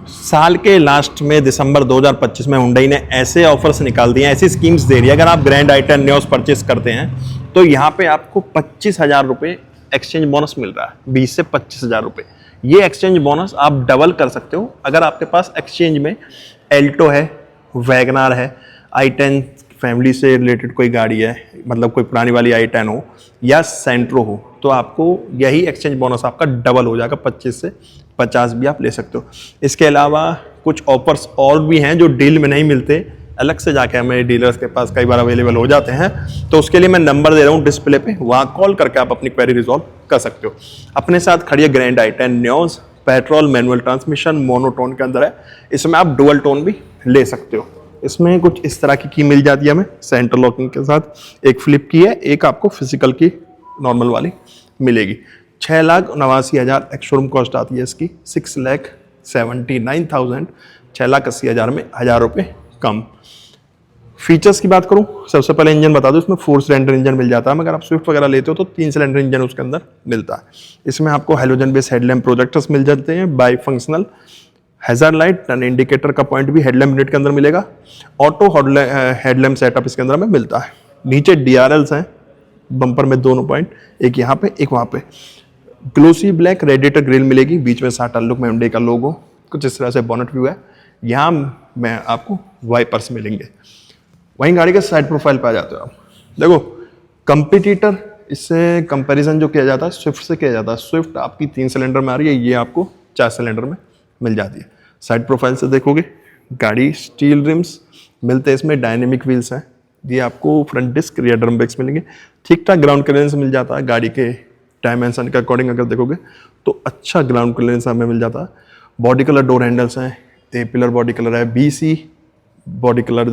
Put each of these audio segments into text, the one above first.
साल के लास्ट में दिसंबर 2025 में हुंडई ने ऐसे ऑफर्स निकाल दिए हैं, ऐसी स्कीम्स दे रही है। अगर आप ग्रैंड आई10 न्योस परचेस करते हैं तो यहाँ पे आपको 25,000 रुपये एक्सचेंज बोनस मिल रहा है। 20 से 25,000 रुपये ये एक्सचेंज बोनस आप डबल कर सकते हो अगर आपके पास एक्सचेंज में एल्टो है, वैगनार है, आई10 फैमिली से रिलेटेड कोई गाड़ी है, मतलब कोई पुरानी वाली आई10 हो या सेंट्रो हो, तो आपको यही एक्सचेंज बोनस आपका डबल हो जाएगा। 25 से 50 भी आप ले सकते हो। इसके अलावा कुछ ऑफर्स और भी हैं जो डील में नहीं मिलते, अलग से जाके हमें डीलर्स के पास कई बार अवेलेबल हो जाते हैं। तो उसके लिए मैं नंबर दे रहा हूँ डिस्प्ले पे, वहाँ कॉल करके आप अपनी क्वेरी रिजॉल्व कर सकते हो। अपने साथ खड़ी है ग्रैंड आई10 Nios, petrol manual transmission, monotone के अंदर है। इसमें आप डुअल टोन भी ले सकते हो। इसमें कुछ इस तरह की मिल जाती है हमें सेंटर लॉकिंग के साथ। एक फ्लिप की है, एक आपको फिजिकल की नॉर्मल वाली मिलेगी। 6,89,000 एक्स शोरूम कॉस्ट आती है इसकी। 6,79,000, 6,80,000 में 1,000 रुपये कम। फीचर्स की बात करूं, सबसे पहले इंजन बता दूं, इसमें 4 सिलेंडर इंजन मिल जाता है। अगर आप स्विफ्ट वगैरह लेते हो तो 3 सिलेंडर इंजन उसके अंदर मिलता है। इसमें आपको हेलोजन बेस हेडलैम्प प्रोजेक्टर्स मिल जाते हैं, by functional hazard light, turn indicator का पॉइंट भी हेडलैम्प यूनिट के अंदर मिलेगा। ऑटो हेडलैम्प सेटअप इसके अंदर में मिलता है। नीचे DRLs हैं बम्पर में, दोनों पॉइंट, एक यहाँ पे एक वहाँ पे। ग्लोसी ब्लैक रेडिएटर ग्रिल मिलेगी, बीच में साटा लुक में हुंडई का लोगो, कुछ इस तरह से बोनट व्यू है। यहाँ में आपको वाइपर्स मिलेंगे। वहीं गाड़ी के साइड प्रोफाइल पे आ जाते हो आप। देखो कंपटीटर, इससे कंपैरिजन जो किया जाता है स्विफ्ट से किया जाता है। स्विफ्ट आपकी 3 सिलेंडर में आ रही है, ये आपको 4 सिलेंडर में मिल जाती है। साइड प्रोफाइल से देखोगे गाड़ी स्टील रिम्स मिलते हैं, इसमें डायनेमिक व्हील्स हैं। ये आपको front disc, rear drum brakes मिलेंगे। ठीक ठाक ग्राउंड क्लियरेंस मिल जाता है गाड़ी के डायमेंशन के अकॉर्डिंग। अगर देखोगे तो अच्छा ग्राउंड क्लियरेंस हमें मिल जाता है। बॉडी कलर डोर हैंडल्स हैं, ए पिलर बॉडी कलर है, BC body colour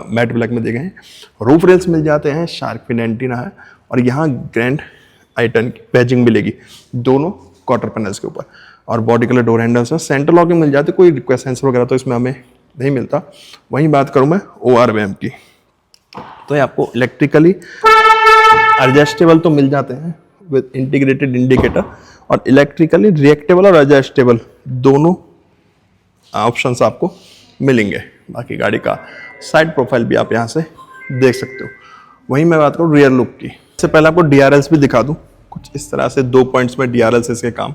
matte black में देखे हैं। रूफ रेल्स मिल जाते हैं, शार्क फिन एंटीना है, और यहाँ ग्रैंड आई10 की बैजिंग मिलेगी दोनों क्वार्टर पैनल्स के ऊपर। और बॉडी कलर डोर हैंडल्स है, सेंटर लॉकिंग मिल जाती है। कोई रिक्वेस्ट सेंसर वगैरह तो इसमें हमें नहीं मिलता। वहीं बात करूँ मैं ORVM की, तो ये आपको इलेक्ट्रिकली एडजस्टेबल तो मिल जाते हैं विद इंटीग्रेटेड इंडिकेटर, और इलेक्ट्रिकली रिएक्टेबल और एडजस्टेबल दोनों ऑप्शंस आपको मिलेंगे। बाकी गाड़ी का साइड प्रोफाइल भी आप यहाँ से देख सकते हो। वहीं मैं बात करूँ रियर लुक की, इससे पहले आपको DRLs भी दिखा दूँ। कुछ इस तरह से 2 पॉइंट्स में DRLs इसके काम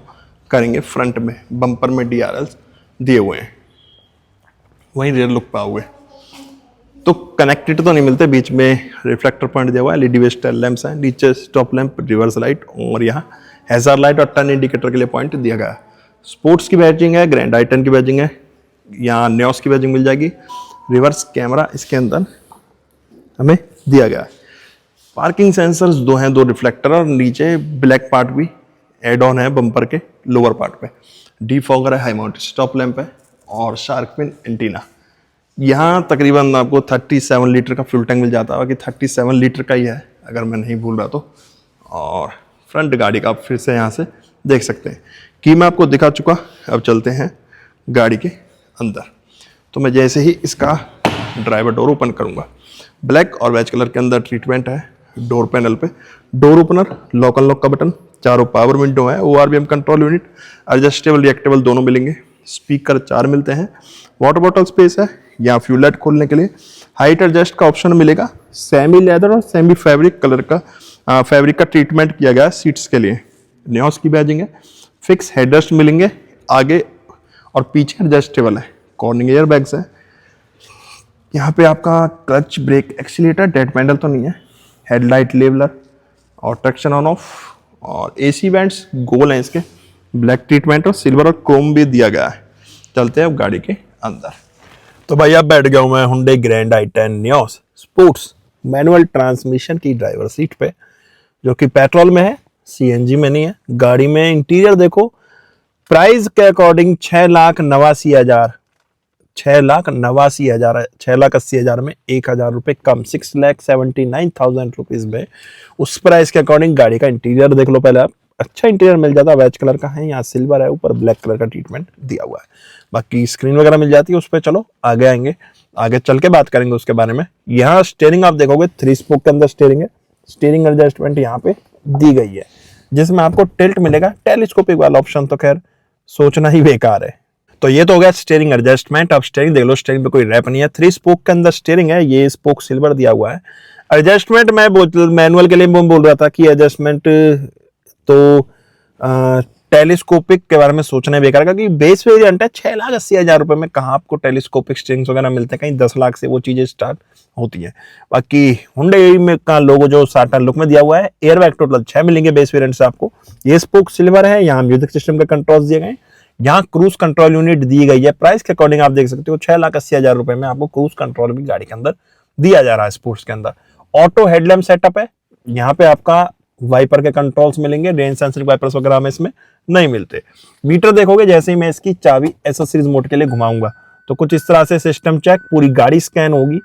करेंगे। फ्रंट में बम्पर में DRLs दिए हुए हैं। वहीं रियर लुक पाओगे तो कनेक्टेड तो नहीं मिलते, बीच में रिफ्लेक्टर पॉइंट दिया हुआ है, LED बेस्ड टेल लैंप्स हैं, नीचे स्टॉप लैंप, रिवर्स लाइट, और यहाँ हैजर्ड लाइट और टर्न इंडिकेटर के लिए पॉइंट दिया गया है। स्पोर्ट्स की बैजिंग है, ग्रैंड आई10 की बैजिंग है, यहाँ न्योस की बैजिंग मिल जाएगी। रिवर्स कैमरा इसके अंदर हमें दिया गया है। पार्किंग सेंसर्स 2 हैं, 2 रिफ्लेक्टर, और नीचे ब्लैक पार्ट भी एड ऑन है बम्पर के लोअर पार्ट पे। डिफॉगर है, हाई माउंटेड स्टॉप लैंप है, और शार्क फिन एंटीना। यहाँ तकरीबन आपको 37 लीटर का फ्यूल टैंक मिल जाता है, कि 37 लीटर का ही है अगर मैं नहीं भूल रहा तो। और फ्रंट गाड़ी का आप फिर से यहाँ से देख सकते हैं। की मैं आपको दिखा चुका, अब चलते हैं गाड़ी के अंदर। तो मैं जैसे ही इसका ड्राइवर डोर ओपन करूँगा, ब्लैक और वेज कलर के अंदर ट्रीटमेंट है डोर पैनल पे। डोर ओपनर, लॉक अनलॉक का बटन, चारों पावर विंडो है, ORVM कंट्रोल यूनिट, एडजस्टेबल रिएक्टेबल दोनों मिलेंगे। स्पीकर 4 मिलते हैं। वाटर बॉटल स्पेस है, यहाँ फ्यूल लाइट खोलने के लिए। हाइट एडजस्ट का ऑप्शन मिलेगा। सेमी लेदर और सेमी फैब्रिक कलर का फैब्रिक का ट्रीटमेंट किया गया है सीट्स के लिए। न्योस की बैजिंग है। फिक्स हेडरेस्ट मिलेंगे, आगे और पीछे एडजस्टेबल है। कॉर्निंग एयर बैग्स है। यहाँ पे आपका clutch, brake, accelerator, dead pedal तो नहीं है। हेडलाइट लेवलर और ट्रैक्शन ऑन ऑफ, और AC बैंड्स गोल हैं इसके, ब्लैक ट्रीटमेंट और सिल्वर और क्रोम भी दिया गया है। चलते हैं अब गाड़ी के अंदर। तो भाई अब बैठ गया हूँ मैं हुंडई ग्रैंड आई10 न्योस स्पोर्ट्स मैनुअल ट्रांसमिशन की ड्राइवर सीट पे, जो कि पेट्रोल में है, CNG में नहीं है। गाड़ी में इंटीरियर देखो, प्राइस के अकॉर्डिंग 6,89,000, 6,89,000, 6,80,000 में 1,000 रुपये कम, 6,79,000 रुपीज़ में। उस प्राइस के अकॉर्डिंग गाड़ी का इंटीरियर देख लो पहले आप। अच्छा इंटीरियर मिल जाता है, वेज कलर का है, यहाँ सिल्वर है, ऊपर ब्लैक कलर का ट्रीटमेंट दिया हुआ है। बाकी स्क्रीन वगैरह मिल जाती है उस पर। चलो आगे आएंगे, आगे चल के बात करेंगे उसके बारे में। यहाँ स्टीयरिंग आप देखोगे 3 स्पोक के अंदर स्टीयरिंग है। स्टीयरिंग एडजस्टमेंट यहाँ पे दी गई है, जिसमें आपको टिल्ट मिलेगा। टेलीस्कोपिक वाला ऑप्शन तो खैर सोचना ही बेकार है। तो ये तो हो गया स्टीयरिंग एडजस्टमेंट। अब स्टीयरिंग देख लो, स्टीयरिंग पे कोई रैप नहीं है, 3 स्पोक के अंदर स्टीयरिंग है, ये स्पोक सिल्वर दिया हुआ है। एडजस्टमेंट मैं मैनुअल के लिए बोल रहा था कि एडजस्टमेंट तो टेलीस्कोपिक के बारे में सोचना बेकार का, क्योंकि बेस वेरिएंट है 6,80,000 रुपए में, कहाँ आपको टेलीस्कोपिक स्टीयरिंग्स वगैरह मिलते हैं, कहीं 10 लाख से वो चीजें स्टार्ट होती है। बाकी हुंडई में का लोगो जो साटन लुक में दिया हुआ है, एयर बैग टोटल 6 मिलेंगे बेस वेरिएंट से आपको। ये स्पोक सिल्वर है, यहाँ म्यूजिक सिस्टम के कंट्रोल्स दिए गए, यहाँ क्रूज कंट्रोल यूनिट दी गई है। प्राइस के अकॉर्डिंग आप देख सकते हो 6,80,000 रुपए में आपको क्रूज कंट्रोल भी गाड़ी के अंदर दिया जा रहा है स्पोर्ट्स के अंदर। ऑटो हेडलैम्प सेटअप है, यहाँ पे आपका वाइपर के कंट्रोल्स मिलेंगे, रेन सेंसिंग वाइपर्स वगैरह में इसमें नहीं मिलते। मीटर देखोगे जैसे ही मैं इसकी चाबी एसेसरीज मोड के लिए घुमाऊंगा तो कुछ इस तरह से सिस्टम चेक, पूरी गाड़ी स्कैन होगी।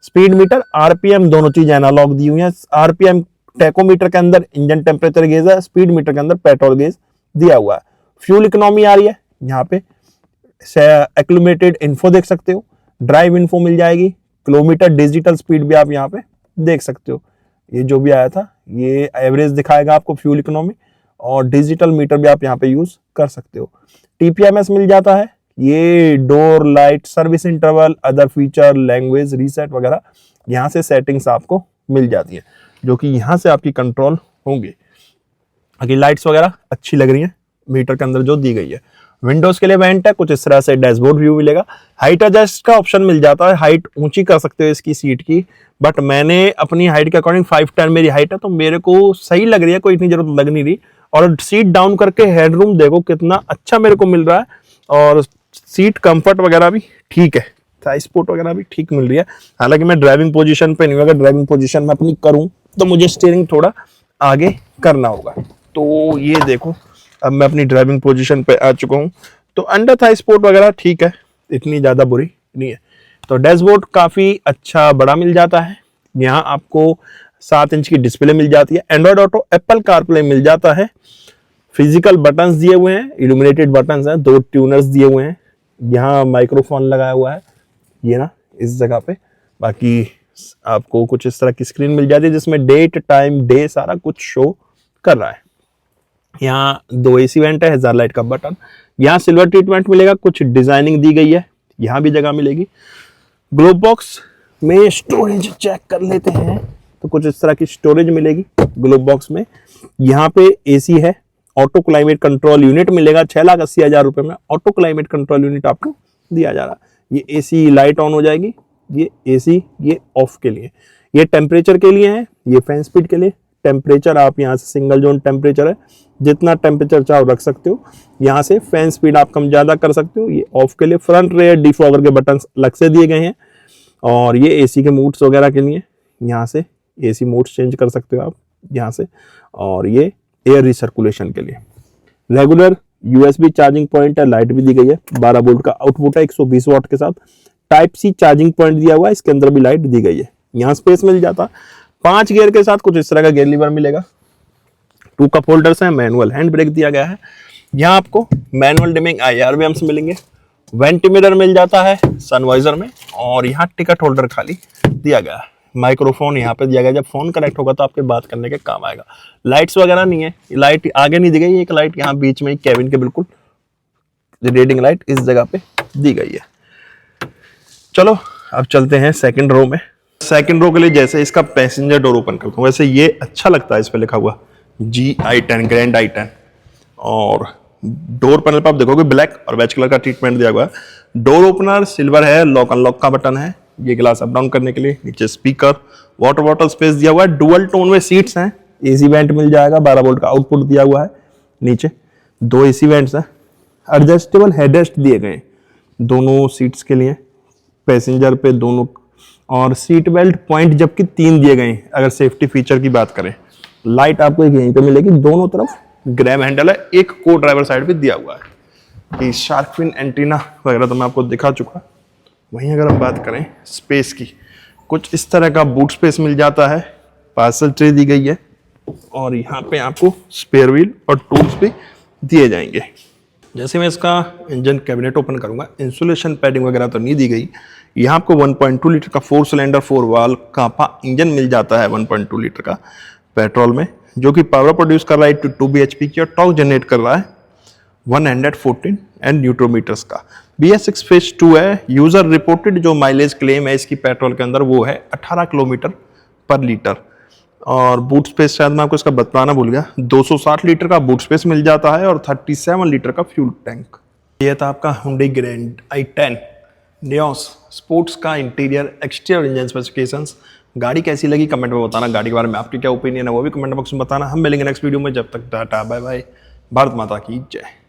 स्पीड मीटर, आरपीएम दोनों चीज एनालॉग दी हुई है। आरपीएम टैकोमीटर के अंदर इंजन टेम्परेचर गेज है, स्पीड मीटर के अंदर पेट्रोल गेज दिया हुआ है। फ्यूल इकोनॉमी आ रही है, यहाँ पे एक्लूमेटेड इन्फो देख सकते हो, ड्राइव इन्फो मिल जाएगी, किलोमीटर डिजिटल स्पीड भी आप यहाँ पे देख सकते हो। ये जो भी आया था ये एवरेज दिखाएगा आपको फ्यूल इकोनॉमी, और डिजिटल मीटर भी आप यहाँ पे यूज कर सकते हो। टीपीएमएस मिल जाता है, ये door light, service interval, other feature, language reset वगैरह यहाँ से सेटिंग्स आपको मिल जाती है, जो कि यहाँ से आपकी कंट्रोल होंगी। बाकी लाइट्स वगैरह अच्छी लग रही है मीटर के अंदर जो दी गई है। विंडोज के लिए वेंट है, कुछ इस तरह से डैशबोर्ड व्यू मिलेगा। हाइट एडजस्ट का ऑप्शन मिल जाता है, हाइट ऊंची कर सकते हो इसकी सीट की, बट मैंने अपनी हाइट के अकॉर्डिंग 5'10" मेरी हाइट है, तो मेरे को सही लग रही है, कोई इतनी जरूरत लग नहीं रही। और सीट डाउन करके हेडरूम देखो कितना अच्छा मेरे को मिल रहा है, और सीट कंफर्ट वगैरह भी ठीक है, थाई सपोर्ट वगैरह भी ठीक मिल रही है। हालांकि मैं ड्राइविंग पोजीशन पे नहीं हूँ, अगर ड्राइविंग पोजीशन में अपनी करूँ तो मुझे स्टीयरिंग थोड़ा आगे करना होगा। तो ये देखो अब मैं अपनी ड्राइविंग पोजीशन पे आ चुका हूँ, तो अंडर थाई सपोर्ट वगैरह ठीक है, इतनी ज़्यादा बुरी नहीं है। तो डैशबोर्ड काफ़ी अच्छा बड़ा मिल जाता है, यहाँ आपको 7 इंच की डिस्प्ले मिल जाती है, एंड्रॉइड ऑटो, एप्पल कारप्ले मिल जाता है, फिजिकल बटन्स दिए हुए हैं, इल्यूमिनेटेड बटन्स हैं, 2 ट्यूनर्स दिए हुए हैं, यहाँ माइक्रोफोन लगाया हुआ है ये ना इस जगह पे। बाकी आपको कुछ इस तरह की स्क्रीन मिल जाती है जिसमें डेट, टाइम, डे सारा कुछ शो कर रहा है। यहाँ 2 AC वेंट है, हजार लाइट का बटन, यहाँ सिल्वर ट्रीटमेंट मिलेगा, कुछ डिजाइनिंग दी गई है, यहाँ भी जगह मिलेगी। ग्लोब बॉक्स में स्टोरेज चेक कर लेते हैं, तो कुछ इस तरह की स्टोरेज मिलेगी ग्लोब बॉक्स में। यहाँ पे AC है, ऑटो क्लाइमेट कंट्रोल यूनिट मिलेगा, 6,80,000 रुपए में ऑटो क्लाइमेट कंट्रोल यूनिट आपको दिया जा रहा है। ये AC लाइट ऑन हो जाएगी, ये AC ये ऑफ के लिए, ये टेम्परेचर के लिए है, ये फैन स्पीड के लिए। टेम्परेचर आप यहाँ से सिंगल जोन टेम्परेचर है, जितना टेम्परेचर चाहो रख सकते हो, यहाँ से फैन स्पीड आप कम ज्यादा कर सकते हो। ये ऑफ के लिए, फ्रंट रेयर डिफॉगर के बटन अलग से दिए गए हैं, और ये AC के मोड्स वगैरह के लिए, यहाँ से AC मोड्स चेंज कर सकते हो आप यहाँ से, और ये एयर रिसर्कुलेशन के लिए। रेगुलर USB चार्जिंग पॉइंट है, लाइट भी दी गई है, 12 वोल्ट का आउटपुट है 120 वाट के साथ, टाइप C चार्जिंग पॉइंट दिया हुआ है, इसके अंदर भी लाइट दी गई है। यहाँ स्पेस मिल जाता, 5 गियर के साथ कुछ इस तरह का गियर लीवर मिलेगा, 2 कप होल्डर्स हैं, मैनुअल हैंड ब्रेक दिया गया है। यहाँ आपको मैनुअल डिमिंग IR वैम्स मिलेंगे, वेंट मिरर मिल जाता है सनवाइजर में, और यहाँ टिकट होल्डर खाली दिया गया है। माइक्रोफोन यहाँ पे दिया गया, जब फोन कनेक्ट होगा तो आपके बात करने के काम आएगा। लाइट्स वगैरह नहीं है, लाइट आगे नहीं दी गई, एक लाइट यहाँ बीच में कैबिन के बिल्कुल रेडिंग लाइट इस जगह पे दी गई है। चलो अब चलते हैं सेकंड रो में। सेकंड रो के लिए जैसे इसका पैसेंजर डोर ओपन करता हूँ, वैसे ये अच्छा लगता है, इस पे लिखा हुआ GI10 ग्रैंड I10, और डोर पैनल पर आप देखोगे ब्लैक और वेज कलर का ट्रीटमेंट दिया हुआ है। डोर ओपनर सिल्वर है, लॉक अनलॉक का बटन है, ये ग्लास अप डाउन करने के लिए, नीचे स्पीकर, वाटर बॉटल स्पेस दिया हुआ है, डुअल टोन में सीट्स हैं, AC वेंट मिल जाएगा, 12 वोल्ट का आउटपुट दिया हुआ है, नीचे 2 AC वेंट्स हैं, एडजस्टेबल हेडरेस्ट दिए गए हैं दोनों सीट्स के लिए, पैसेंजर पे दोनों, और सीट बेल्ट पॉइंट जबकि 3 दिए गए हैं। अगर सेफ्टी फीचर की बात करें, लाइट आपको एक यहीं पे मिलेगी, दोनों तरफ ग्रैब हैंडल है, एक को ड्राइवर साइड पे दिया हुआ है। कि शार्क फिन एंटीना वगैरह तो मैं आपको दिखा चुका। वहीं अगर हम बात करें स्पेस की, कुछ इस तरह का बूट स्पेस मिल जाता है, पार्सल ट्रे दी गई है, और यहाँ पे आपको स्पेयर व्हील और टूल्स भी दिए जाएंगे। जैसे मैं इसका इंजन कैबिनेट ओपन करूंगा, इंसुलेशन पैडिंग वगैरह तो नहीं दी गई। यहाँ आपको 1.2 लीटर का 4 सिलेंडर 4 वाल्व कापा इंजन मिल जाता है, 1.2 लीटर का पेट्रोल में, जो कि पावर प्रोड्यूस कर रहा है 2 bhp की, और टॉर्क जनरेट कर रहा है 114 एंड न्यूट्रोमीटर्स का। BS6 फेज 2 है। यूजर रिपोर्टेड जो माइलेज क्लेम है इसकी पेट्रोल के अंदर वो है 18 किलोमीटर पर लीटर। और बूट स्पेस शायद मैं आपको इसका बताना भूल गया, 260 लीटर का बूट स्पेस मिल जाता है और 37 लीटर का फ्यूल टैंक। ये था आपका Hyundai grand i10 Nios sports का इंटीरियर एक्सटीरियर इंजन स्पेसिफिकेशंस। गाड़ी कैसी लगी कमेंट में बताना, गाड़ी के बारे में आपकी क्या ओपिनियन है वो भी कमेंट बॉक्स में बताना। हम मिलेंगे नेक्स्ट वीडियो में, जब तक टाटा बाय बाय, भारत माता की जय।